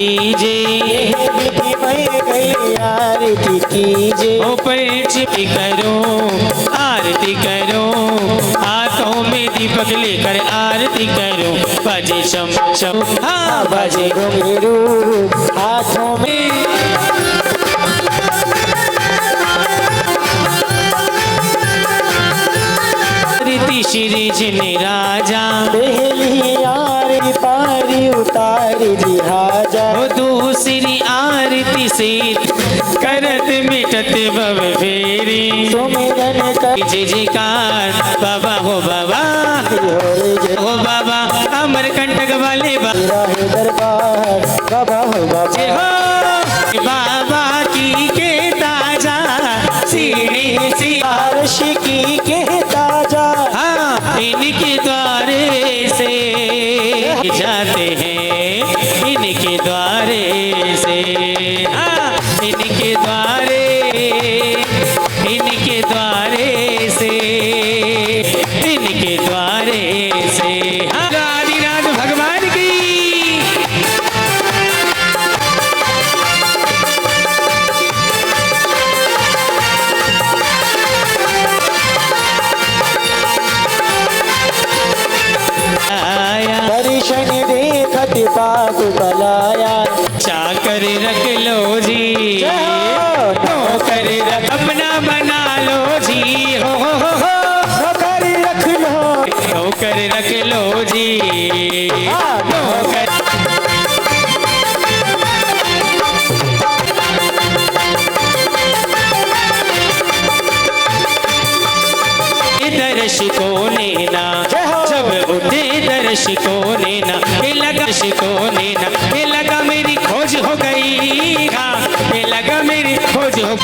कीजिए विधि मैं गई आरती कीजिए। ओ पंच भी करो आरती करो, हाथों में दीपक लेकर आरती करो, बजे शम शम हाँ बजे घुंघरू हाथों में रीति श्री जिने राजा, पहली आरती पारी उतारी लिहाजा। ओ दूसरी आरती से करत मिटत भव फेरी, सुमिरन कर जय जयकार बाबा हो बाबा हो बाबा, अमर कंटक वाले बाबा है दरबार बाबा हो बाबा। हो बाबा की के ताजा सीढ़ी सी आरश की के ताजा हाँ इनके द्वारे से जाते हैं, इनके द्वारे से हाँ इनके द्वारे, इनके द्वारे से, इनके द्वारे से हाँ आदिनाथ भगवान की आया दर्शन देखत पाप बलाया। चाकर रख लो जी, नौकर रख अपना बना लो जी, हो नौकर रख लो नौकर रख लो जी, नौकर दर्शकों ने ना जब उठे दर्शकों ने ना, ये लगा दर्शकों ने ना, ये लगा मेरी खोज हो गई हाँ, ये लगा मेरी खोज हो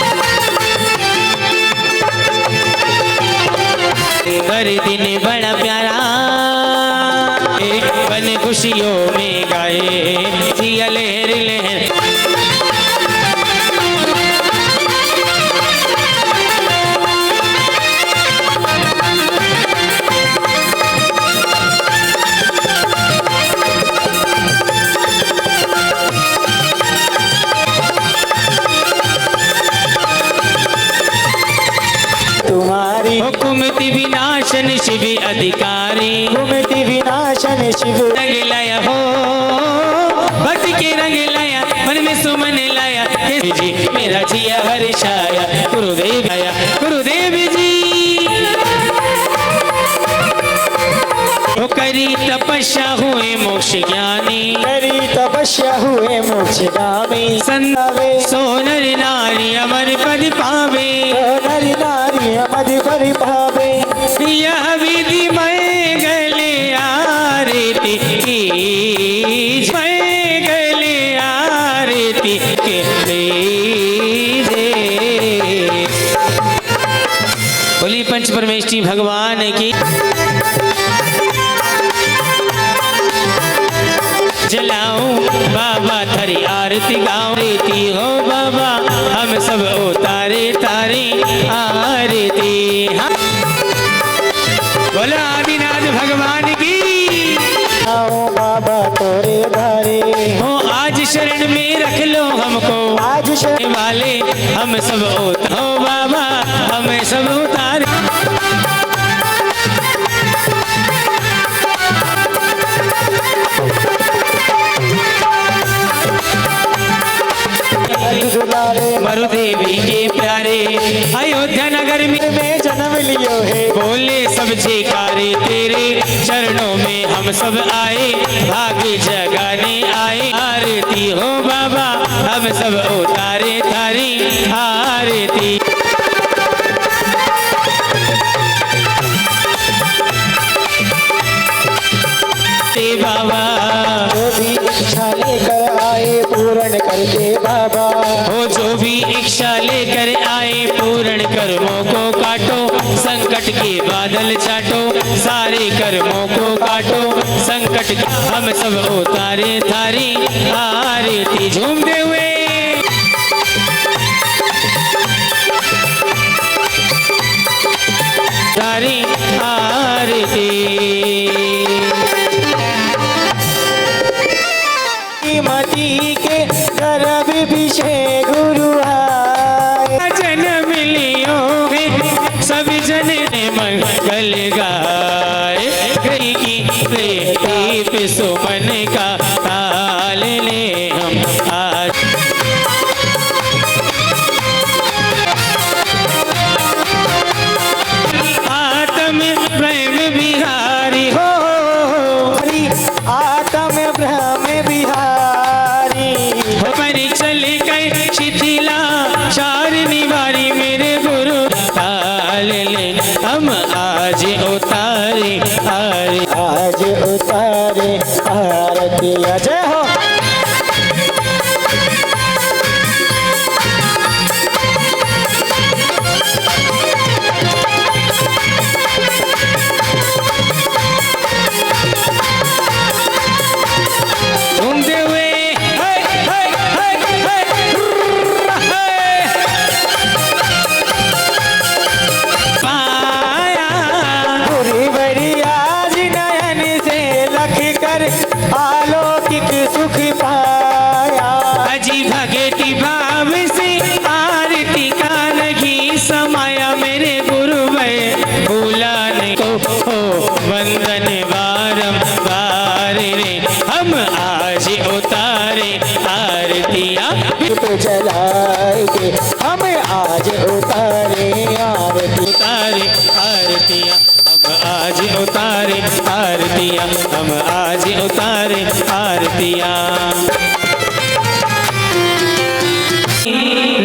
हर दिन बड़ा प्यारा बन खुशियों में गाए जिया लहर लहर। तुम्हारी हुकुमति विनाशन शिव अधिकारी, घुमति विनाशन शिव रंग लाया हो भक्ति के रंग लाया, मन में सुमन लाया हे जी मेरा जिया हर्षाया, गुरुदेव आया गुरुदेव जी वो करी तपस्या हुए मोक्ष ज्ञानी, करी तपस्या हुए मोक्षगामी। संतावे सोनर नारी अमर पद पावे, नरी नारी मद पर भावे। यह विधि मैं गले आरती की, मैं गले आरती के लीजे। बोली पंच परमेष्ठी भगवान की जलाऊं बाबा थरी आरती गाऊं, रीति हो बाबा हम सब उतारे तारी आरती हाँ। बोलो आदिनाथ भगवान की आओ बाबा तोरे धारे, हो आज शरण में रख लो हमको, आज शरण वाले हम सब हो बाबा हमें सब उतारे। दुलारे मरुदेवी के प्यारे अयोध्या नगर में जन्म लियो है। बोले सब जयकारे तेरे चरणों में हम सब आए, भाग्य जगाने आए आरती हो बाबा हम सब उतारे थारी आरती। बाबा जो भी इच्छा लेकर आए पूर्ण कर दे बाबा। हो जो भी इच्छा लेकर आए पूर्ण कर्मों को काटो, संकट के बादल छाटो, सारे कर्मों को काटो संकट हम सब उतारे थारी आरती। झूमते हुए थारी आरती। मती के आरतियाँ दीप जलाए के हम आज उतारे आरती। उतारे आरतियाँ हम आज उतारे आरतियाँ हम आज उतारे आरतियाँ।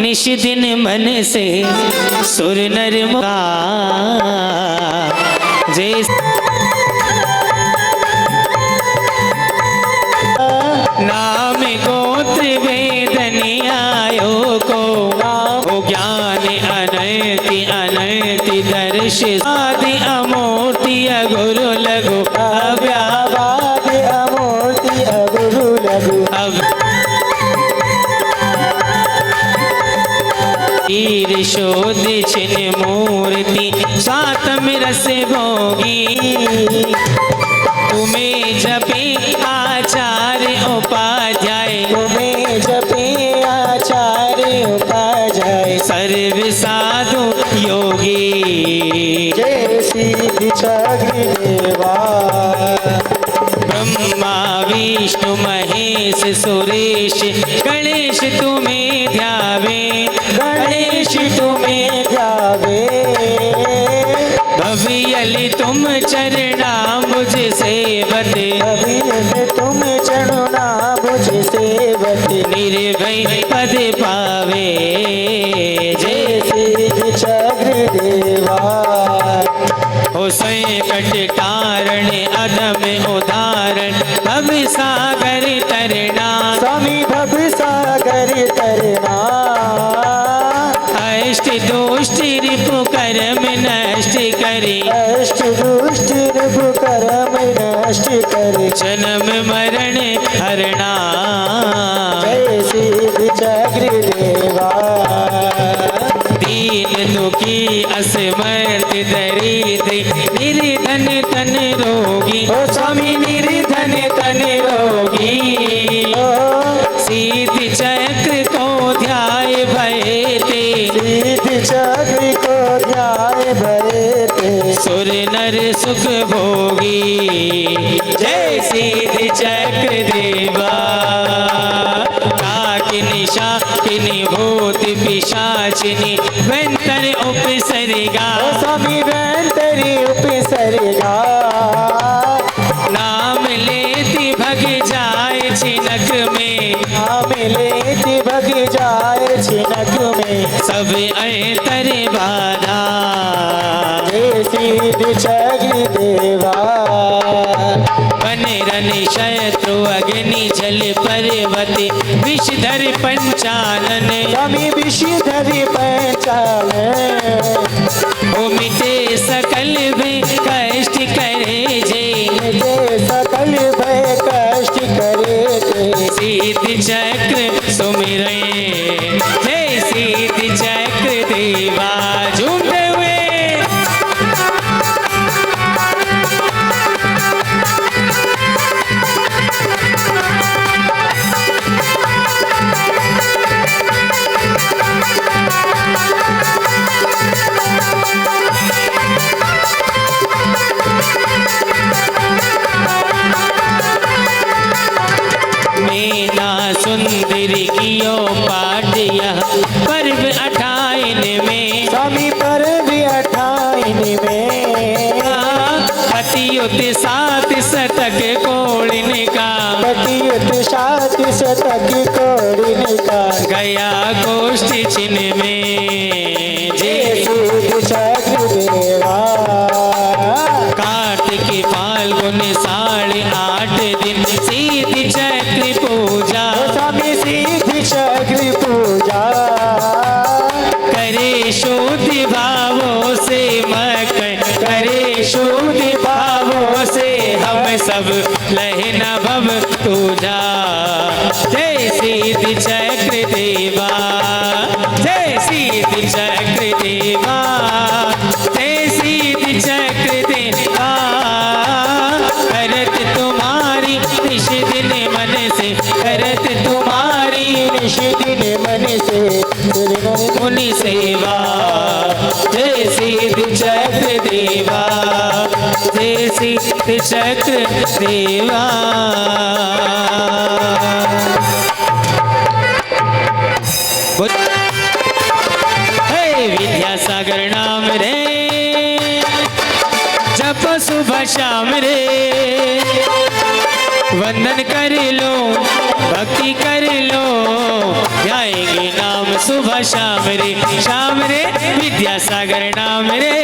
निश दिन मन से सुर नर मुका जय नाम गोत्र वेदनी आयो को हो ज्ञान अनैति अनैति दर्श आदि अमूर्ति गुरु लघु अव्यावाद अमूर्ति अगुरु लघु ईर शोध छिन मूर्ति सातम रस भोगी तुम्हें जपे आचार्य उपाध्याय तुम्हें जपे आचार्य उपाध्याय सर्व साधु योगी जय श्री देवा। ब्रह्मा विष्णु महेश सुरेश गणेश तुम्हें ध्यावे गणेश तुम्हें ध्यावे भवियलि तुम चरणा मुझ सेवत अभी तुम चढ़ना मुझ सेवत निर्भय पद पावे जय श्री चक्र देवा। हो संकट कारण अदम उदाहरण भव सागर तरना स्वामी भव सागर तरना अष्ट दोष्ट रिपु कर्म नष्ट करे अष्ट दुष्ट रिपु कर्म नष्ट करे जन्म मरण हरणा जय श्री चक्र देवा। दीन दुखी असमर्थ दरिद्र निर्धन तन रोगी ओ स्वामी निर्धन तन रोगी सीध चक्र को ध्याय भयते सीध चक्र को ध्याय भयते सुर नर सुख भोगी जय सीध चक्र देवा। काकिनी शाकिनी भूत पिशाचिनी वेंतर उपसर्गा स्वामी वेंतरी उपसर्गा नाम लेती भग जाए छिनक में नाम लेती भग जाए छिनक में सब अंतर बाधा जय श्री चक्र देवा। वन रन शत्रु अग्नि जल पर्वत विषधर पंचानन स्वामी विषधरी पहचान ओ मिटे सकल भी कष्ट करे जे सकल भय कष्ट करे थे सीध चक्र सुमिरे जय सीध चक्र देवा। झूमते हुए मीना सुंदर कियो पाठ यह पर्व 58 में स्वामी पर भी 58 में पतियुत 7 शतक कोड़िन का पतियुत 7 शतक कोड़िन का गया गोष्ठ चिन्ह में जय श्री चक्र देवा। कार्तिक फाल्गुन 8.5 दिन सीध चक्र पूजा स्वामी सीध चक्र पूजा करे शुद्ध भावों से मकर करे शुद्ध भावों से हम सब लहना भव पूजा जय सीध चक्र देवा जय सीध चक्र देवा जय सीध चक्र देवा। करत तुम्हारी निश दिन मन से करत तुम्हारी निश दिन मन से मुनि सेवा जय सीध चक्र देवा जय सीध चक्र देवा। सुबह शाम रे, वंदन कर लो भक्ति कर लो, ध्याएंगे नाम सुबह शाम रे विद्यासागर नाम रे।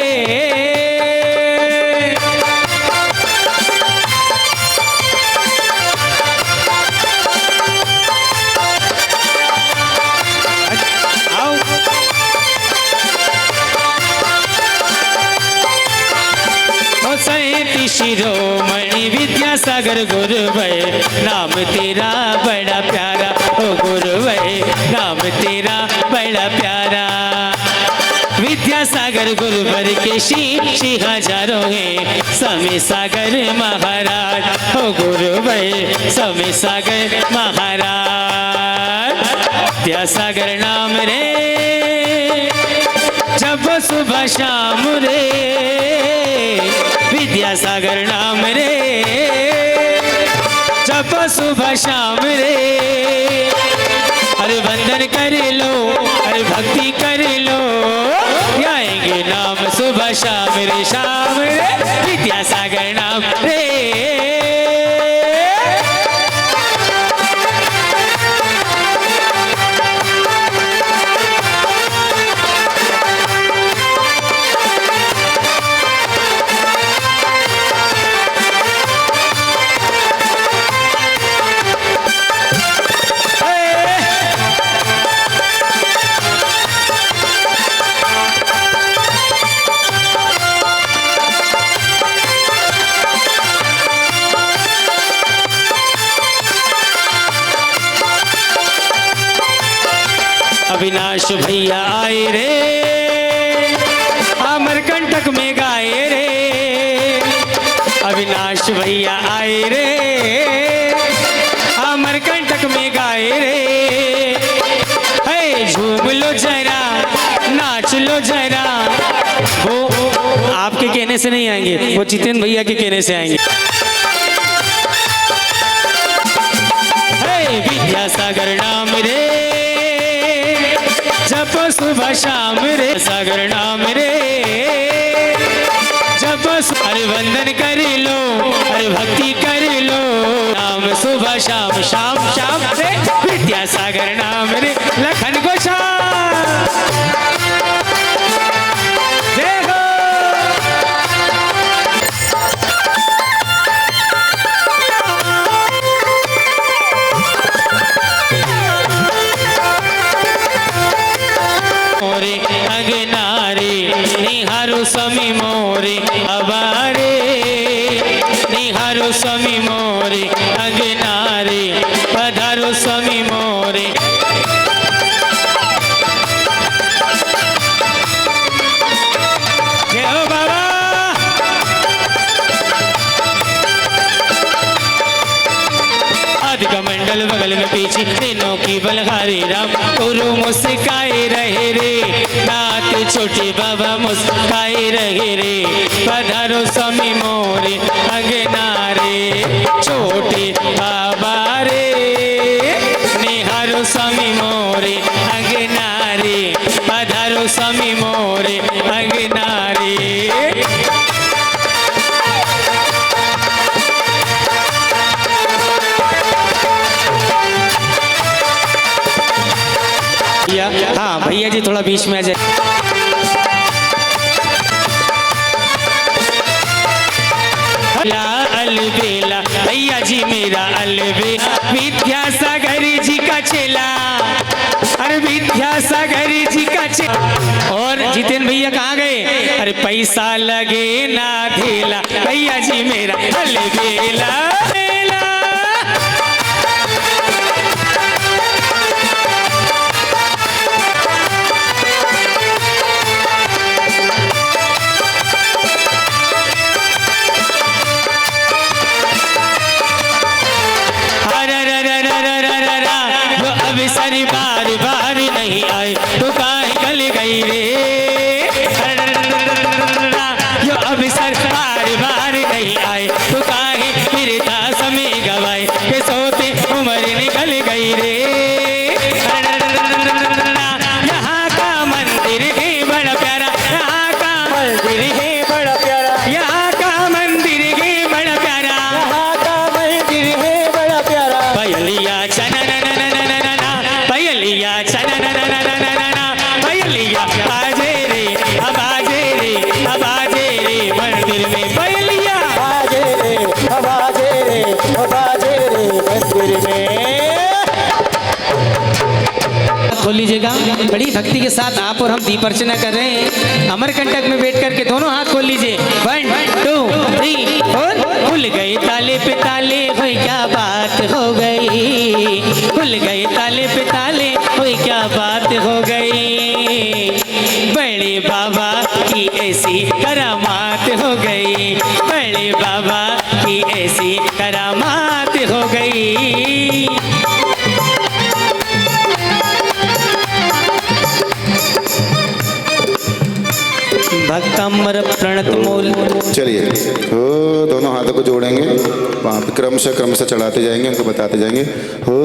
शिरोमणि विद्यासागर गुरुवै, नाम तेरा बड़ा प्यारा, ओ गुरुवै नाम तेरा बड़ा प्यारा। विद्यासागर गुरुवर के शी हजारों हैं, समय सागर महाराज, ओ गुरुवै समय सागर महाराज। विद्यासागर नाम रे जब सुबह शाम रे, विद्यासागर नाम रे जब सुबह शाम रे, अरे वंदन कर लो अरे भक्ति कर लो, आएंगे नाम सुबह शाम रे विद्यासागर नाम रे। अविनाश भैया आए रे, अमरकंटक में गाए रे, अविनाश भैया आए रे, अमरकंटक में गाए रे। हे झूम लो जरा नाच लो जरा, वो आपके कहने से नहीं आएंगे, वो जितेंद्र भैया के कहने से आएंगे। हे विद्यासागर नाम रे जप सुबह शाम रे, सागर नाम रे जप, अरे वंदन कर लो अरे भक्ति कर लो, नाम सुबह शाम शाम शाम रे विद्यासागर नाम रे। लखन गोसाई देखो मोरे अगनारे, निहारो स्वामी मोरे अबारे, निहारो स्वामी मोरे अगनारे, पधारो स्वामी मोरे। जय हो बाबा। मंडल बगल में पीछे तीनों की बलहारी राम, गुरु मुस्काए रहे रे, नाथ छोटे बाबा मुस्काए रहे रे, पधारो स्वामी मोरे अंगनारे, छोटे बाबा रे निहारो स्वामी मोरे अंगनारे, पधारो स्वामी मोरे अंगनारे। हाँ भैया जी थोड़ा बीच में आ जाए। अलबेला भैया जी मेरा अलबेला, विद्यासागर जी का चेला, अरे विद्यासागर जी का चेला। और जितेंद्र भैया कहाँ गए? अरे पैसा लगे ना धेला, भैया जी मेरा अलबेला। सारी बार बार नहीं आए तो काहे गल गई रे, जो अब सर बार बार नहीं आए तो काहे फिर था समय गवाए, के सोते उम्र निकल गई रे। यहाँ का मंदिर है बड़ा प्यारा, यहाँ का मंदिर है बड़ा प्यारा, यहाँ का मंदिर चना ना ना ना ना ना ना ना बैलिया बाजे रे अब बाजे रे अब बाजे रे मंदिर में बैलिया बाजे रे बाजे रे बाजे रे मंदिर में। खोल लीजिएगा, बड़ी भक्ति के साथ आप और हम दीप अर्चना कर रहे हैं। अमरकंटक में बैठ करके दोनों हाथ खोल लीजिए। 1 2 3 4। खुल गए ताले पे ताले, हुई क्या बात हो गई, खुल गए ताले पे ताले, हुई क्या बात हो गई, बड़े बाबा की ऐसी करामात हो गई, बड़े बाबा की ऐसी करामात हो गई। भक्तमर प्रणत मूल। चलिए हो, दोनों हाथों को जोड़ेंगे, वहाँ पे क्रमशः चढ़ाते जाएंगे, उनको बताते जाएंगे। हो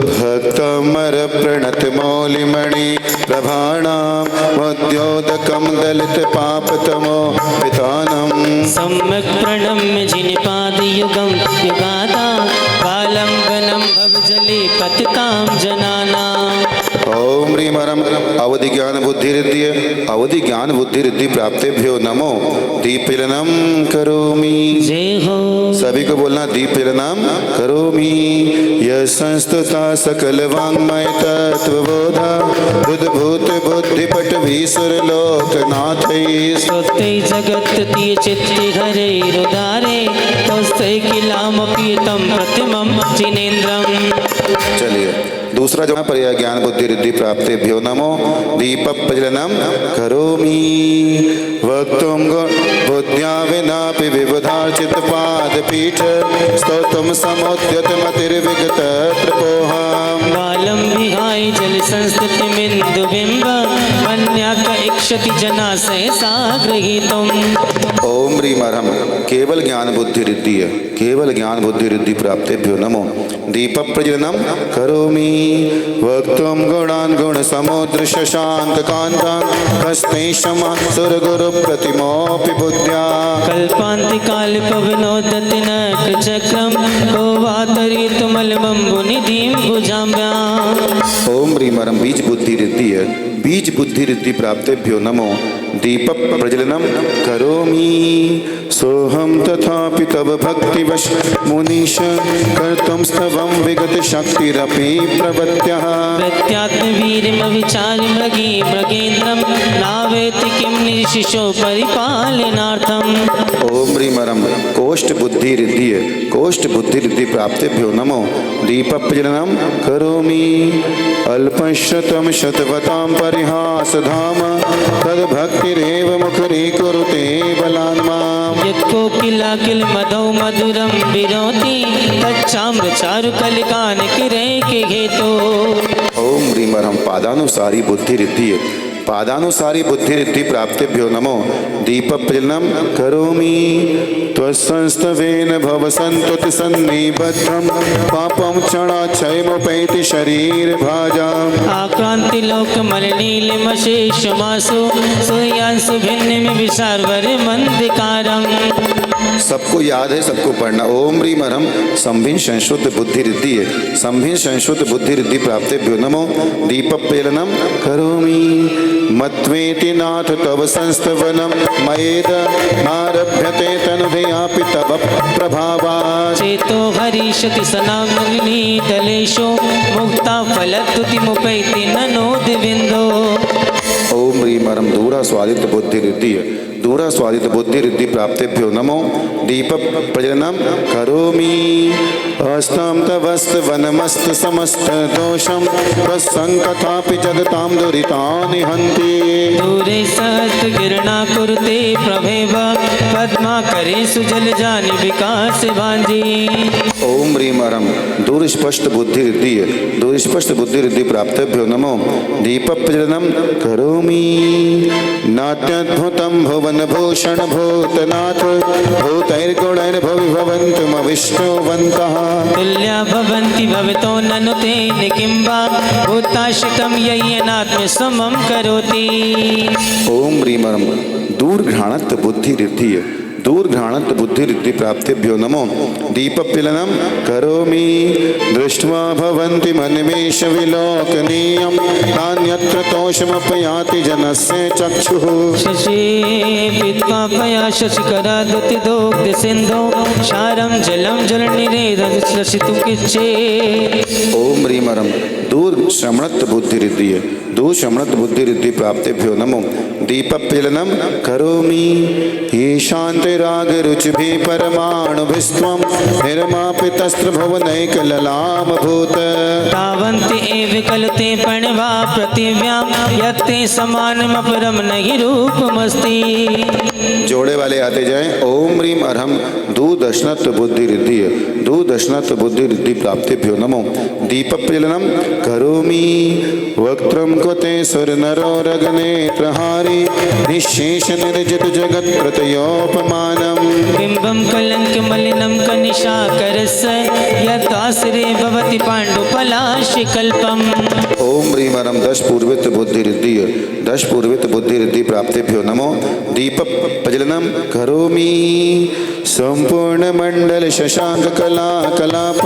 भक्तमर प्रणत मौलिमणि प्रभाणाम मध्योदकम दलित पापतमो पितानम सम्यक् प्रणम्य जिन पाद युगम युगादा बालंबनम भवजले पतितां जनानां। ओम ह्रीं हरम अवधि ज्ञान बुद्धि रिद्धि अवधि ज्ञान बुद्धि रिद्धि प्राप्तेभ्यो नमो दीपजलनम करोमि। जय हो। सभी को बोलना दीपजलनम करोमि। यह संस्तुता सकल वाङ्मय तत्वबोधा बुद्धभूत बुद्धिपट भीसुर लोकनाथै स्तोत्रै जगत् तीय चित्ति हरे रुदारे तोस्ते किलामपि तं प्रतिमं जिनेन्द्रम्। चलिए दूसरा जो है पर्याय ज्ञान बुद्धि रिद्धि प्राप्तेभ्यो नमो दीप प्रज्वलनम करोमि। वक्तुम बुद्ध्या विनापि विबुधार्चित पाद पीठ स्तोत्रम समुद्यत मतिर्विगत त्रिपोहम। बालं विहाय जल संस्थिति बिंदु बिंब मन्यात इक्षति जना सहसा गृहीतुम्। ओम ह्रीं हरम केवल ज्ञान बुद्धि रिद्धि है, केवल ज्ञान बुद्धि रिद्धि प्राप्तेभ्यो नमो दीप प्रज्वलनम करोमि। वक्तुम गुणान गुण समुद्र शशांक कांतं हस्ते क्षमा सुर गुरु प्रतिमोपि बुद्ध्या कल्पांति काल पवनोदति नक चक्रम कोवातरितुमलमंबु निधिं भुजाम्याम्। ओम ह्रीं हरम बीज बुद्धि रिद्धि है, बीज बुद्धि रिद्धि प्राप्तेभ्यो नमो दीप प्रज्वलनम करोमि। सोहम तथापि तव भक्तिवश मुनीश कर्तुं स्तवं विगत शक्तिरपि प्रवत्याः। प्रत्यात्मवीर्यमविचार मृगी मृगेन्द्रं नावेति किं निर्शिशो परिपालनार्थम्। ओम ह्रीं हरम कोष्ठ बुद्धि रिद्धि है, कोष्ठ बुद्धि रिद्धि प्राप्तेभ्यो नमो दीप प्रज्वलनम करोमि। अल्पशतं शतवतां परिहासधाम तद्भक्तिरेव मुखरीकुरुते बलान्माम्। यत्कोकिलाकिल मधौ मधुरं विरोति तच्चाम्रचारुकलिकान् किरैके हेतो। ओम ह्रीं हरम पादानुसारी बुद्धि रिद्धि है, पादानुसारी बुद्धि रिद्धि प्राप्तेभ्यो नमो दीप प्रज्वलनम करोमि। त्वत्संस्तवेन भव सन्तुति सन्निबद्धं पापं क्षणाक्षयमुपैति शरीर भाजाम्। आक्रांति लोक मलनीलमशेष मासु सूर्यांशु भिन्न में विशारवर मंदिकारं। सबको याद है, सबको पढ़ना। ओम ह्रीं हरम संभिन्न संशुद्ध बुद्धि रिद्धि है, संभिन्न संशुद्ध बुद्धि रिद्धि प्राप्तेभ्यो नमो दीप प्रज्वलनम करोमि। मत्वेति नाथ तव संस्तवनम मयेद नारभ्यते तनुधयापि तव प्रभावात्। चेतो हरिष्यति सनाग्नि दलेशो मुक्ता फलद्युति मुपैति ननोद विंदो। ओम ह्रीं हरम दूरा स्वादित बुद्धि रिद्धि है, दूरा स्वादित बुद्धि रिद्धि प्राप्तेभ्यो नमो दीप प्रज्वलनम करोमि। अस्तं तवस्त वनमस्त समस्त दोषं प्रसंकथापि जगतां दुरितानि हन्ति। दूरे सहस्त्र गिरणा कुरुते प्रभेव पद्मा करे सुजल जानि विकास भांजी। ओम ह्रीं हरम दूर स्पष्ट बुद्धि रिद्धि है, दूर स्पष्ट बुद्धि रिद्धि प्राप्तेभ्यो नमो दीप प्रज्वलनम करोमि। नाट्यद्भुतं भुवन भूषण भूतनाथ भूतैर्गुणैर्भुवि भवन्तुमविष्णुवन्तः। तुल्या भवन्ति भवतो ननुते निकिम्बा भूताश्रितं यय्यनात्म समं करोति। ओम ह्रीं हरम दूर घ्राणत्व बुद्धि रिद्धि है, दूरघ्राणत बुद्धिरिद्धि प्राप्तेभ्यो नमो दीपपिलनं करोमि दृष्ट्वा भवन्ति मन्मेष विलोकनीयं नान्यत्र तोषमपयाति जनस्य चक्षुः शशि पीत्वा पया शशिकरादुतिदोग्ध सिंधो क्षारं जलं जलनिरेधश्रसितुकिच्छे ओम ह्रीं रं दूर श्रमणत बुद्धिरिद्धि दूर श्रमणत बुद्धिरिद्धि प्राप्तेभ्यो नमो दीपपिलनं करोमि ये शांति राग रुचिभिः परमाणुभिस्त्वं निर्मापितस्त्र भुवनैकललामभूत तावन्ति एव कलते प्रणवा पृथिव्यां यत्ते समानमपरं नहि रूपमस्ति जोड़े वाले आते जाएं। ओम ह्रीं अर्हं दूदशनत बुद्धिरिद्धि दूदशनत बुद्धिरिद्धि प्राप्तेभ्यो नमो दीपपिलनं करोमि वक्त्रं कृते सुरनरो रगनेत्रहारी निःशेष निर्जित जगत् प्रतयोपमानम् बिम्बं कलङ्कमलिनं कनिशाकरस्य यदाश्रे भवति पाण्डुपलाशिकल्पम् ओम ह्रीं रं दश पूर्वित बुद्धिरिद्धि प्राप्तेभ्यो नमो दीप प्रज्वलनं करोमि संपूर्ण मंडल शशांक कला कलाप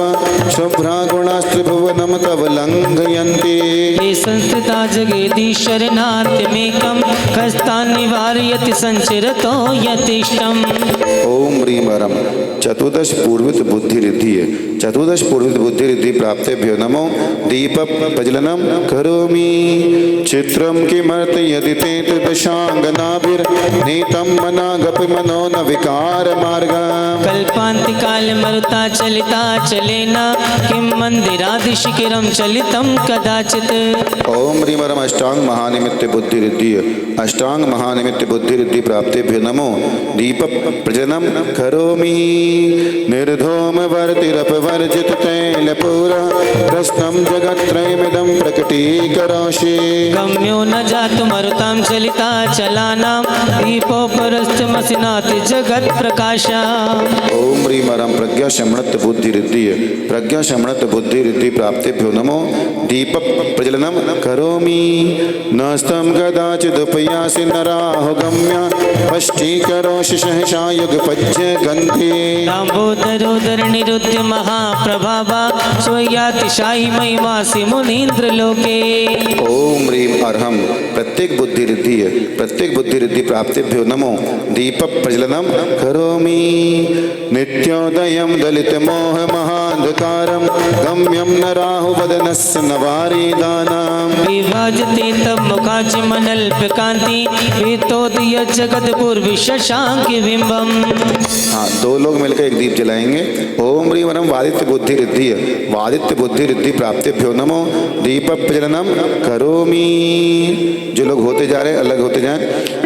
शुभ्रा गुणास्त्रिभुवनं तव लंघयन्ति ये संस्थिता जगदीशरनाथमेकं कस्तान् निवारयति संचरतो यतिष्ठम् ओम ह्रीं रं चतुर्दश पूर्वित बुद्धिरिद्धि प्राप्तेभ्यो नमो दीप प्रज्वलनं करोमि चित्रं किमर्थ यदि ते दशांगनाभिर्नीतं मनागपि मनो न विकार मार्ग कल्पान्तिकाल मरुता चलिता चलेन किं मंदिरादिशिखिरं चलितं कदाचित् ओम ह्रीं रं अष्टांग महानिमित्त बुद्धिरिद्धि प्राप्तेभ्यो नमो दीप प्रज्वलनं करोमि निर्धूम वर्तिरपवर्जित तैलपूरा प्रस्थं जगत्त्रयमिदं प्रकटीकरोषि गम्यो न जातु मरुतां चलिता चलानां दीपोपरस्तमसिनाति जगत् प्रकाशा ओम ह्रीं रं प्रज्ञा शमणत बुद्धिरिद्धि प्राप्तेभ्यो नमो दीप प्रज्वलनं करोमि नस्तं कदाचिदुपयासि नराहो गम्या पष्टीकरोषि सहसा युगपज्य गन्धे दाम्बोदरोदर निरुद्ध महाप्रभावा स्वयातिशायी महिमासि मुनीन्द्र लोके ओम ह्रीं अर्हं प्रत्येक बुद्धिरिद्धि प्राप्तेभ्यो नमो दीप प्रज्वलनं करोमि नित्योदयं दलित मोह महान्धकारं गम्यं न राहुवदनस्य नवारीदानां विभाजते तब मुखाच मनल्पकान्ति वितोदय जगदपूर्वि शशांक बिंबम हाँ, दो लोग मिलकर एक दीप जलाएंगे। ओम ह्रीं रं वादित्य बुद्धिरिद्धि प्राप्तेभ्यो नमो दीप प्रज्वलनं करोमि। जो लोग होते जा रहे हैं अलग होते जाएं।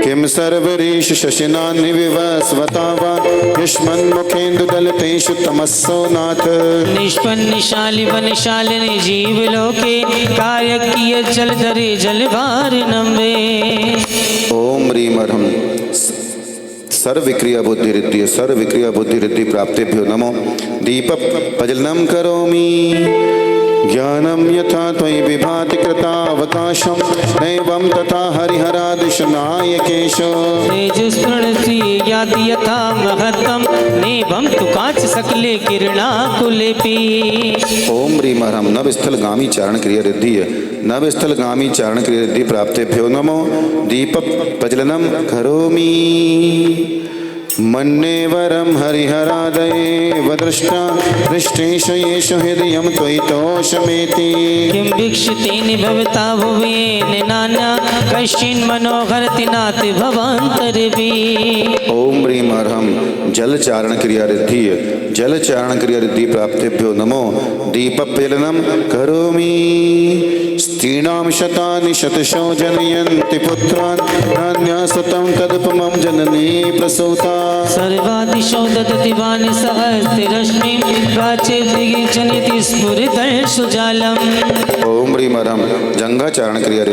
किम सर्वरीश शशिनानि विवस्वता वा युष्मन्मुखेन्दु दलितेषु तमस्सो नाथ निष्पन्नशाली वनशालिनी जीव लोके कार्यकीय जलधरे जलभार नम्बे ओम ह्रीं अर्हं सर्वक्रिया बुद्धिरिद्धि प्राप्तेभ्यो नमो दीप प्रज्वलनं करोमि ज्ञानं यथा त्वयि विभाति कृतावकाशं नैवं तथा हरिहरादिशनायकेशो तेजस्प्रणसी याति यथा महत्तम नेभं तु काच सकले किरणाकुलेपि ओम ह्रीं अर्हं नवस्थलगामी चारण क्रिया रिद्धि प्राप्तेभ्यो नमो दीप प्रज्वलनं करोमि मन्ये वरं हरिहरादयेव दृष्टा दृष्टेश येषु हृदयं त्वयि तोषमेति किं वीक्षितेन भवता भुवेन नाना कश्चिन् मनोहरति नाति भवान्तरभिः ओम ह्रीं अर्हं जलचारण क्रिया रिद्धि प्राप्तेभ्यो नमो दीप प्रज्वलनं करोमि स्त्रीणां शतानि शतशो जनयन्ति पुत्रान् नान्यासतं तदुपमं जननी प्रसूता सर्वादिशो ददति वाणि सहस्तिरश्मिं प्राचे दिग्जनिति स्फुरितर्षुजालम् ओम ह्रीं अर्हं जंघाचारण क्रिया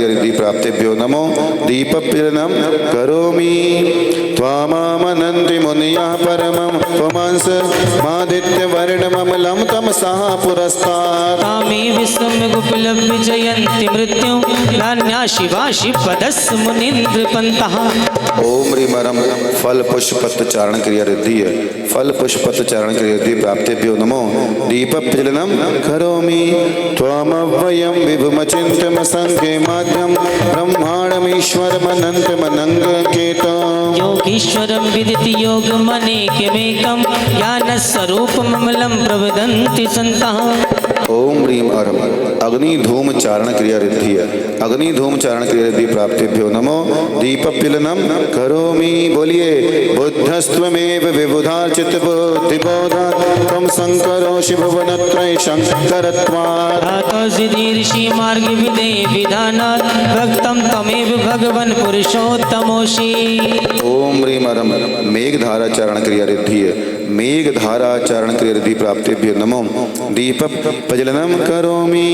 रिद्धि प्राप्तेभ्यो नमो दीप प्रज्वलनं करोमि त्वामामनन्ति मुनयः परमं त्वमांस मादित्यवर्णममलं तमसः पुरस्तात् तामेव सम्यगुपलभ्य जयन्ति मृत्यु नान्या शिवा शिवपदस् मुनीन्द्र पंतः। ओम ह्रीं मरम फल पुष्प पत्र चारण क्रिया रिद्धि फल पुष्प पत्र चारण क्रिया रिद्धि प्राप्तेभ्यो नमो दीप प्रज्वलनम करोमि त्वमव्ययं विभुमचिन्त्यम संख्ये माध्यम ब्रह्मांडमीश्वरमनन्तमनंग केतो योगीश्वरं विदिति योगमनेकमेकं ज्ञानस्वरूपममलं प्रवदन्ति सन्तः। ओम ह्रीं अरम अग्नि धूम चारण क्रिया रिद्धि अग्नि धूम चारण क्रिया रिद्धि प्राप्तेभ्यो नमो दीप पिलनम करोमि। बोलिए बुद्धस्त्वमेव विबुधार्चित बुद्धिबोधा त्वं शंकरोषि भुवनत्रय शंकरत्वात् ऋषि मार्ग विदे विधानात् भक्तं तमेव भगवन् पुरुषोत्तमोषि। ओम ह्रीं अरम मेघधारा चारण क्रिया रिद्धि मेघधारा चारण क्रिया रिद्धि प्राप्तेभ्यो नमो दीप प्रज्वलनम करोमि।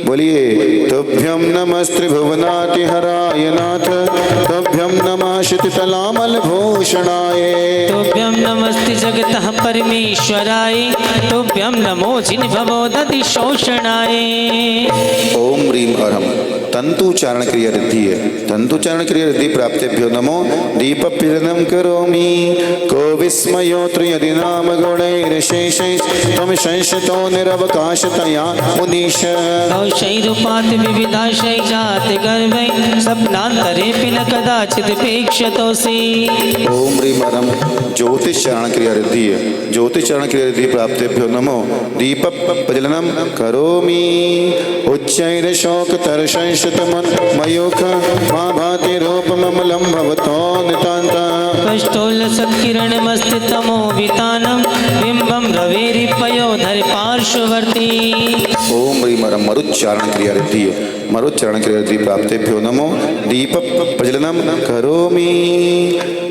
बोलिए तुभ्यं नमस्त्रिभुवनातिहराय नाथ तुभ्यं नमः शितलामल भूषणाय तुभ्यं नमस्ते जगतः परमेश्वराय तुभ्यं नमो जिन्भवोदधि शोषणाय। ओम ह्रीं अरम तंतु चारण क्रिया रिद्धि तंतु चारण क्रिया रिद्धि प्राप्तेभ्यो नमो दीप पीडनम करोमि। को विस्मयोत्र यदि नाम गुणैर्शेषैः त्वं संशतो निरवकाशतया मुनीश कौशैरूपात् विविधाशै जात गर्भै स्वप्नान्तरेऽपि न कदाचित् पेक्षतोऽसि। ओम ह्रीं अरम ज्योतिष चारण क्रिया रिद्धि ज्योतिष चारण क्रिया रिद्धि प्राप्तेभ्यो नमो दीप प्रज्वलनम करोमि। उच्चैर शोक तरशंशतमन मयूख मा भाति रूपममलं भवतो नितान्त कष्टोल्लसत्किरणमस्तितमो वितानं बिम्बं रवेरिपयोधर पार्श्ववर्ती। ओम ह्रीं अरम मरुच्चारण क्रिया रिद्धि मरुच्चारण क्रिया रिद्धि प्राप्तेभ्यो नमो दीप प्रज्वलनम करोमि।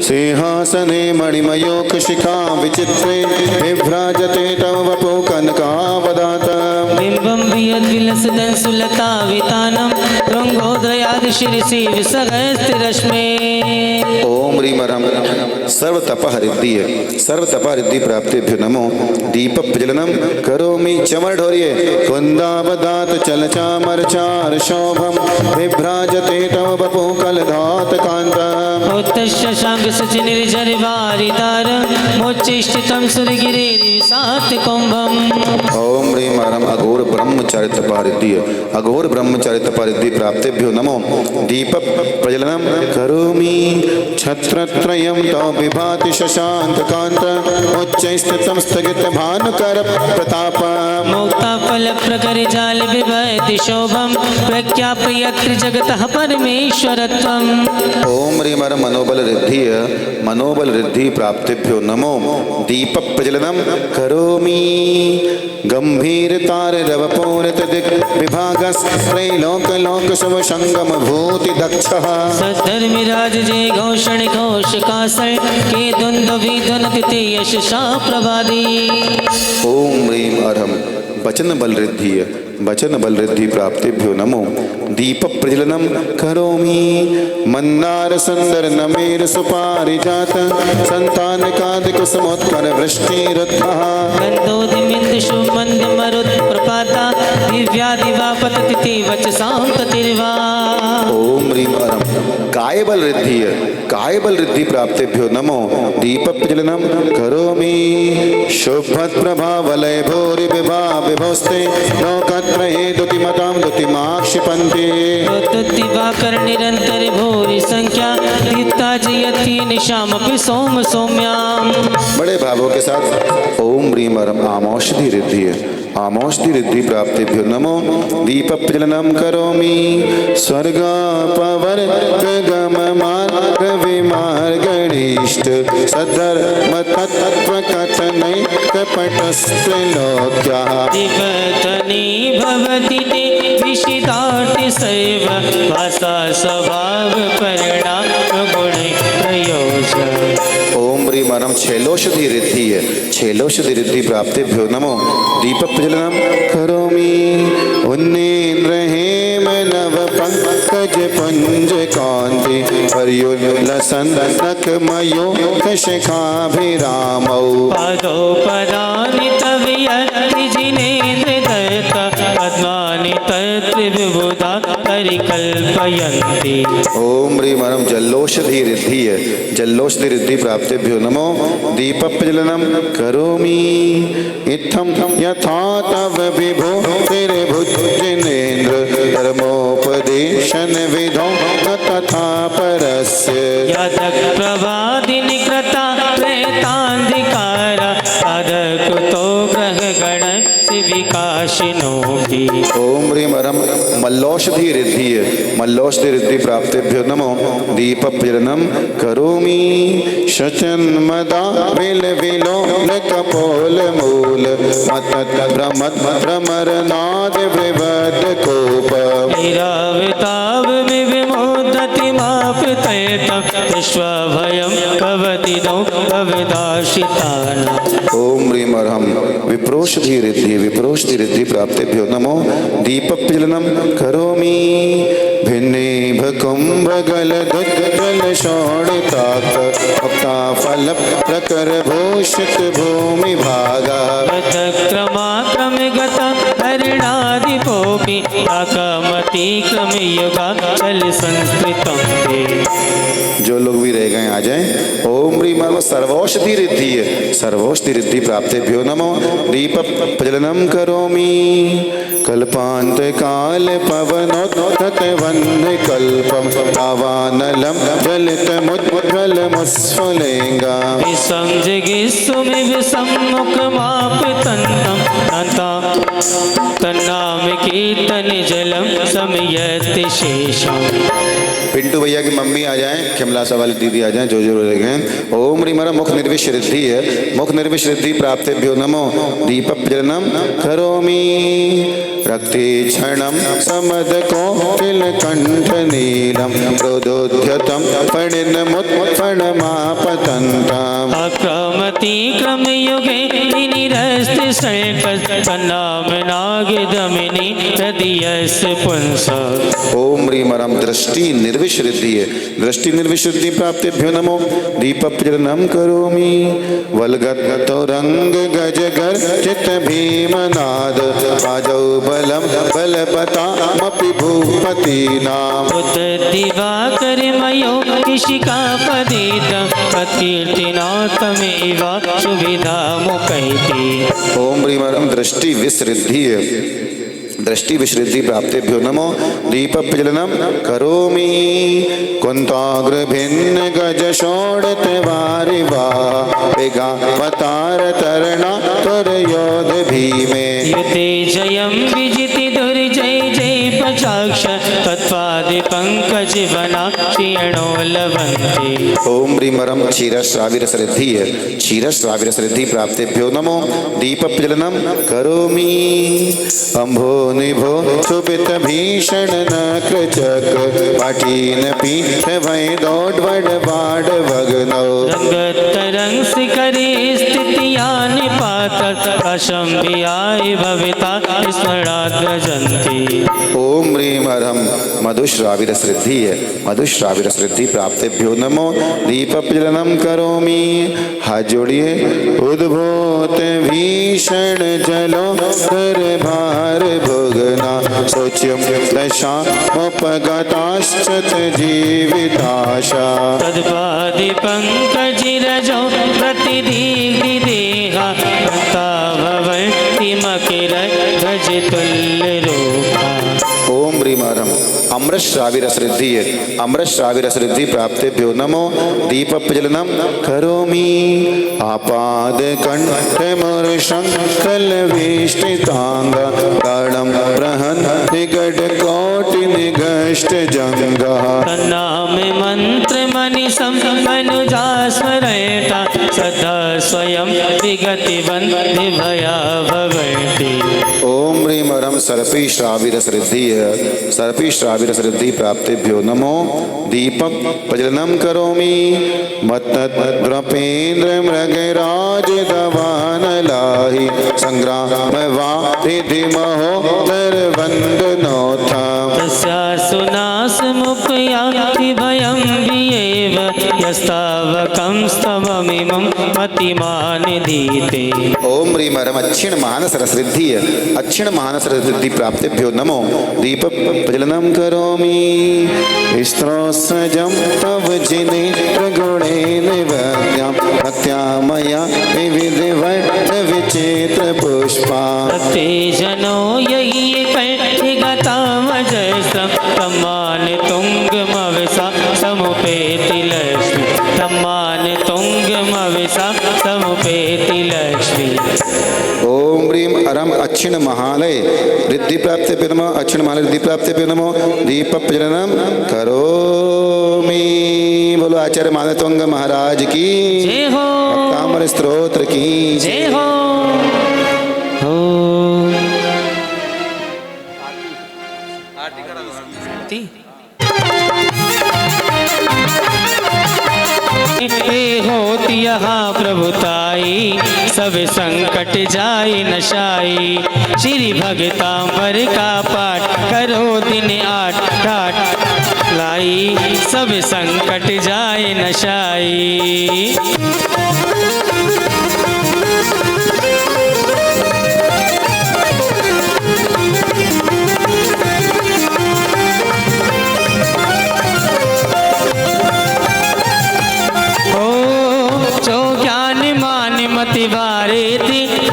सिंहासने मणिमयूख शिखा विचित्रे विभ्राजते तव वपु कनकावदात बिम्बं वियद्विलसदं सुलता वितानं तुङ्गोदयाद् शिरसि विसहस्तिरश्मे। ओम ह्रीं अरम सर्व तपः रिद्धि प्राप्तेभ्यो नमो दीप प्रज्वलनम करोमि। चमर ढोरिए कुंदावदात चल चामर चार शोभम विभ्राजते तव बपु कलधात कांत शशांक सचिनिर्जर वारिदार मोच्चिष्टितं सुरगिरिर्विसात कुंभम्। ओम ह्रीं अरम अघोर ब्रह्मचारि तपारिद्धि प्राप्तेभ्यो नमो दीप प्रज्वलनम करोमि। छत्रत्रयं तव विभाति शशांक कांत उच्चैस्थितं स्थगित भानुकर प्रताप मुक्ता फल प्रकर जाल विभयति शोभम प्रख्याप्य यत्र जगतः परमेश्वरत्वम्। ओम ह्रीं अरम मनोबल रिद्धि प्राप्तेभ्यो नमो दीप प्रज्वलनम करोमि। गंभीरतार रवपूरित दिक् विभागस्त्रैलोक लोक शुभ संगम भूति दक्षः सद्धर्मिराज जय घोषण घोष कासर के द्वंद्वी ध्वनति यशसा प्रभादी। ओम ह्रीं अरम वचन बल रिद्धि प्राप्तेभ्यो नमो दीप प्रज्वलनम करोमि। मंदार सुंदर नमेर सुपारिजात संतान काद कुसुमोत्कर वृष्टि रुद्धः गंधोदिमिंद शुमंद मरुत् प्रपाता दिव्या दिवा पतति वचसां ततिर्वा। ओम ह्रीं अरम कायबल रिद्धि प्राप्तेभ्यो नमो दीप प्रज्वलनम करोमि। शुभप्रभा वलय भूरि विभा विभोस्ते लोकत्रये दुतिमतां दुतिमाक्षिपन्ति दिवाकर निरंतर भूरि संख्या दीप्ता जयति निशामपि सोम सौम्याम्। बड़े भावों के साथ ओम ह्रीं अरम आमोषधि रिद्धि प्राप्तेभ्यो नमो दीप प्रज्वलनम करोमि। स्वर्ग पवर गम मार्ग विमार्गणिष्ठ सद्धर्म तत्व कथनै कपटस्त्रलोक्यः दिवतनी भवति ते विशिदाति सैव भाषा स्वभाव परिणाम गुण प्रयोजन। ओम ह्रीं अरम छैलोषधि रिद्धि प्राप्तेभ्यो नमो दीप प्रज्वलनम करोमि। उन्नेन्द्र हेम नव पंकज पुंज कांति पर्युल्लसन नख मयूख शिखाभिरामौ पादो पदानि तव यति जिनेन्द्र दत्त भस्मानि तत्र विबुधा परिकल्पयन्ति। ओम ह्रीं हरं जल्लोषधि रिद्धि जल्लोषधि रिद्धि प्राप्तेभ्यो नमो दीपप्रज्वलनं करोमि इत्थं यथा तव विभूतिर्भुजनेन्द्र धर्मोपदेशन विधौ न तथा परस्य यदक् प्रवादिनि कृता प्रेतान्धिकारा तदकुतो ग्रहगणस्य विकाशिनोऽपि। ओम ह्रीं हरं मल्लौषधि रिद्धि प्राप्तेभ्यो नमो दीपप्रज्वलनं करोमि शचन्मदा विलोलकपोलमूल मतत् भ्रमरनाद विवद कोप ऐरावताव विमोदति मापतयतं विश्वभयं कवतिदौ कवदाशितानाम्। ओम ह्रीं हरं विप्रोषधि रिद्धि प्राप्तेभ्यो नमो दीपप्रज्वलनं करोमि भिन्नेभ कुम्भगलदुज्ज्वल शोणिताक् मुक्ताफल प्रकर भूषित भूमि भागा क्रमाक्रमगत हरिणादिपोऽपि अकमतिक्रमयुगा चल संस्कृतं ते। जो लोग भी रह गए आ जाएं। ओम ह्रीं हरं सर्वौषधि रिद्धि प्राप्तेभ्यो नमो दीप प्रज्वलनं करोमि कल्पांत काल पवनोत्थत वह्नि कल्पम पावानलम जलित मुज्ज्वल मुस्फुलिंगा विसंजगिस्सुमिव सम्मुखमापतन्तं तन्नाम कीर्तन जलम समयति शेषम्। पिंटू भैया की मम्मी आ जाएं, खिमलासा वाली दीदी आ जाएं, जो रह गए। ओम ह्रीं हरं मुख निर्विश रिद्धि प्राप्तेभ्यो नमो दीप प्रज्वलनं करोमि रक्ते क्षणं समद कोकिल कंठ नीलम प्रोदोध्यतं फणिनमुत्फणमापतन्ताम् अक्रमति क्रमयुगे निरस्त तन्नाम नागदमिनी हृदयस्य पुंस। ओम ह्रीं हरं दृष्टि निर्विश रिद्धि प्राप्तेभ्यो नमो दीप प्रज्वलनं करोमि वल्गतो रंग गजगर चित भीमनाद पाजौ बलम बलपतामपि भूपतीनाम् दिवाकरमयो ऋषिकापदित प्रकीर्तिनाथमेव सुविधामुपैति। ओम ह्रीं हरं दृष्टि विश्रिद्धि प्राप्तेभ्यो नमो दीप प्रज्वलनं करोमि कुंताग्र भिन्न गज षोडत वारिवा वेगावतार तरणा तुर योध भीमे युते जयं विजिति दुर्जय जय पचाक्ष तत्पादि पंकज वना क्षीणो लवन्ति। ओम ह्रीं हरं क्षीरश्राविरस रिद्धि प्राप्तेभ्यो नमो दीप प्रज्वलनं करोमि अम्भो निभो सुपित भीषण नक्रचक पाटीन पीठ भय दौड़ बाड भगनौ रंगतरंग शिखरे स्थितिया निपात अशंभियाय भविता स्मराग्रजन्ति। ओम ह्रीं हरं मधुश्राविरस रिद्धि प्राप्तेभ्यो नमो दीप प्रज्वलनं करोमि। हाथ जोड़िए उद्भूत भीषण जलो कर भार भुगना सोच्यम दशामुपगताश्च जीविताशा तद्पादि पंकजिरजो प्रतिदीर्घदेहा भवन्ति मकिर गजतुल्य रूपा। ओम ह्रीं हरं अमृतश्राविरस रिद्धि प्राप्तेभ्यो नमो दीप प्रज्वलनं करोमि आपाद कंठ मुरशंकल वेष्टितांग गाढं बृहन् निगड कोटि निगष्ट जंगा तन्नाम मंत्र मनिषं मनुजा स्मरेता सदा स्वयं विगतिवन् विभया भवन्ति। ओम ह्रीं हरं सर्पीश्राविरस रिद्धि प्राप्तेभ्यो नमो दीप प्रज्वलनं करोमि मत्तद्रपेन्द्र मृगराज दवानलाहि संग्राम वारिधि महोदर वन्दनोथा तस्यासुनासमुपयाति भयं वियेव यस्तावकं स्तवमिमं अतिमान दीते। ओम ह्रीं हरम अक्षिण मानस रसरिद्धि अक्षिण मानस रसरिद्धि प्राप्तेभ्यो नमो दीप प्रज्वलनम करोमि स्त्रोसजम तव जिने प्रगुणेन वद्यां भक्त्या मया विविध वर्ण विचित्र पुष्पा ते जनो यही गतामजस्रम तम्मान तुंगमवसा समुपेति लक्ष्मी तम्मान तुंगमवसा समुपेति लक्ष्मी। ओम ह्रीं हरम अक्षिण महालय रिद्धि प्राप्तेभ्यो नमः अक्षिण महालय रिद्धि प्राप्तेभ्यो नमो दीप प्रज्वलनम करोमि। बोलो आचार्य मानतुंग महाराज की जय हो, ताम्र स्तोत्र की जय हो। होती यहाँ प्रभुताई सब संकट जाए नशाई। श्री भगतांबर का पाठ करो दिन 8 लाई सब संकट जाए नशाई।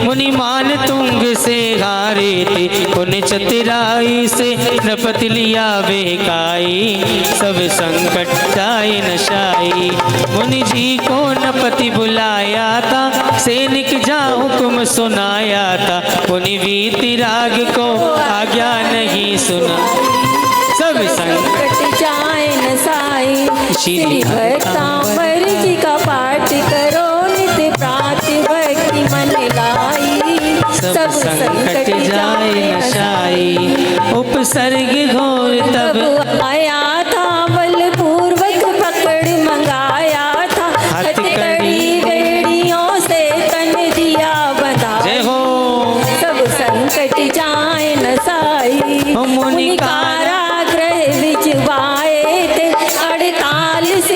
मुनि मान तुंग से हारे थे पुण्य चतुराई से नपति लिया बेकाई सब संकट जाए नशाई। मुनि जी को नपति बुलाया था सैनिक जा हुक्म सुनाया था मुनि वीतराग को आज्ञा नहीं सुना सब संकट जाए नसाई। श्री भक्तांबर जी का पाठ करो नित्य प्रातः भक्ति मन लाई सब संकट जाए नशाई। उपसर्ग घोर तब आया था बलपूर्वक पकड़ मंगाया था हथकड़ी बेड़ियों से तन दिया बता। जय हो, सब संकट जाए नसाई। मुनि कारागृह बिछवाए थे 48